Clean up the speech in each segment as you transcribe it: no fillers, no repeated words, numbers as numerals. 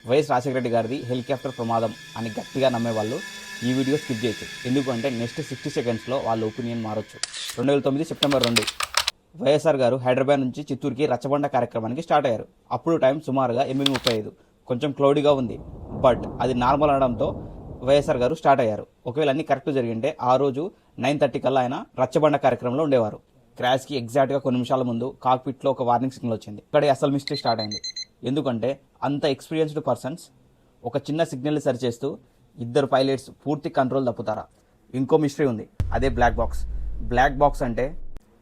YS Rajasekhara Reddy గారిది helicopter ప్రమాదం అని గట్టిగా నమ్మేవాళ్ళు ఈ వీడియో స్కిప్ చేయొచ్చు. ఎందుకంటే నెక్స్ట్ 60 సెకండ్స్లో వాళ్ళ ఒపీనియన్ మారొచ్చు. 2009 సెప్టెంబర్ 2 వైఎస్ఆర్ గారు హైదరాబాద్ నుంచి చిత్తూరుకి రచ్చబండ కార్యక్రమానికి స్టార్ట్ అయ్యారు. అప్పుడు టైం సుమారుగా 8:35. కొంచెం క్లౌడీగా ఉంది, బట్ అది నార్మల్ అనడంతో వైఎస్ఆర్ గారు స్టార్ట్ అయ్యారు. ఒకవేళ అన్ని కరెక్ట్ జరిగింటే ఆ రోజు 9:30 కల్లా ఆయన రచ్చబండ కార్యక్రమంలో ఉండేవారు. క్రాష్కి ఎగ్జాక్ట్గా కొన్ని నిమిషాల ముందు కాక్పిట్లో ఒక వార్నింగ్ సిగ్నల్ వచ్చింది. ఇక్కడే అసలు మిస్టేక్ స్టార్ట్ అయింది. ఎందుకంటే అంత ఎక్స్పీరియన్స్డ్ పర్సన్స్ ఒక చిన్న సిగ్నల్ని సరి చేస్తూ ఇద్దరు పైలట్స్ పూర్తి కంట్రోల్ తప్పుతారా? ఇంకో మిస్టరీ ఉంది, అదే బ్లాక్ బాక్స్. బ్లాక్ బాక్స్ అంటే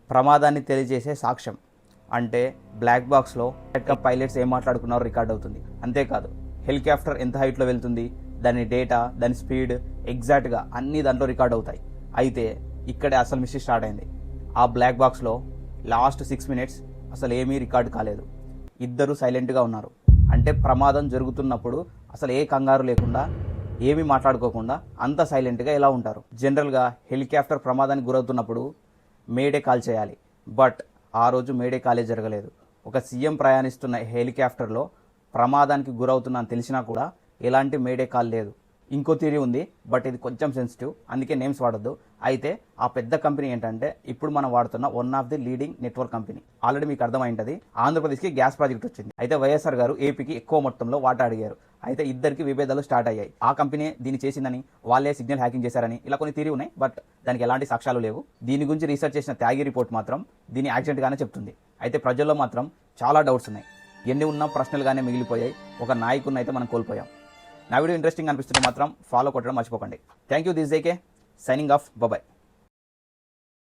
ప్రమాదాన్ని తెలియజేసే సాక్ష్యం. అంటే బ్లాక్ బాక్స్లో పైలట్స్ ఏం మాట్లాడుకున్నారో రికార్డ్ అవుతుంది. అంతేకాదు హెలికాప్టర్ ఎంత హైట్లో వెళ్తుంది, దాని డేటా, దాని స్పీడ్ ఎగ్జాక్ట్గా అన్నీ దాంట్లో రికార్డ్ అవుతాయి. అయితే ఇక్కడే అసలు మిస్టేక్ స్టార్ట్ అయింది. ఆ బ్లాక్ బాక్స్లో లాస్ట్ 6 మినిట్స్ అసలు ఏమీ రికార్డు కాలేదు. ఇద్దరు సైలెంట్గా ఉన్నారు. అంటే ప్రమాదం జరుగుతున్నప్పుడు అసలు ఏ కంగారు లేకుండా, ఏమీ మాట్లాడుకోకుండా అంత సైలెంట్గా ఎలా ఉంటారు? జనరల్గా హెలికాప్టర్ ప్రమాదానికి గురవుతున్నప్పుడు మేడే కాల్ చేయాలి. బట్ ఆ రోజు మేడే కాలే జరగలేదు. ఒక సీఎం ప్రయాణిస్తున్న హెలికాప్టర్లో ప్రమాదానికి గురవుతున్నా అని తెలిసినా కూడా ఎలాంటి మేడే కాల్ లేదు. ఇంకో థియరీ ఉంది, బట్ ఇది కొంచెం సెన్సిటివ్, అందుకే నేమ్స్ వాడొద్దు. అయితే ఆ పెద్ద కంపెనీ ఏంటంటే ఇప్పుడు మనం వాడుతున్న one of the leading network company. Already మీకు అర్థమైంటది, ఆంధ్రప్రదేశ్కి గ్యాస్ ప్రాజెక్ట్ వచ్చింది. అయితే వైఎస్ఆర్ గారు ఏపీకి ఎక్కువ మొత్తంలో వాటా అడిగారు. అయితే ఇద్దరికి విభేదాలు స్టార్ట్ అయ్యాయి. ఆ కంపెనీ దీన్ని చేసిందని, వాళ్ళే సిగ్నల్ హ్యాకింగ్ చేశారని, ఇలా కొన్ని థియరీ ఉన్నాయి, బట్ దానికి ఎలాంటి సాక్ష్యాలు లేవు. దీని గురించి రీసెర్చ్ చేసిన త్యాగి రిపోర్ట్ మాత్రం దీన్ని యాక్సిడెంట్గానే చెప్తుంది. అయితే ప్రజల్లో మాత్రం చాలా డౌట్స్ ఉన్నాయి. ఎన్ని ఉన్నా ప్రశ్నలుగానే మిగిలిపోయాయి. ఒక నాయకుడిని అయితే మనం కోల్పోయాం. నా వీడియో ఇంట్రెస్టింగ్ అనిపిస్తుంటే మాత్రం ఫాలో కొట్టడం మర్చిపోకండి. Thank you. This JK signing off. Bye.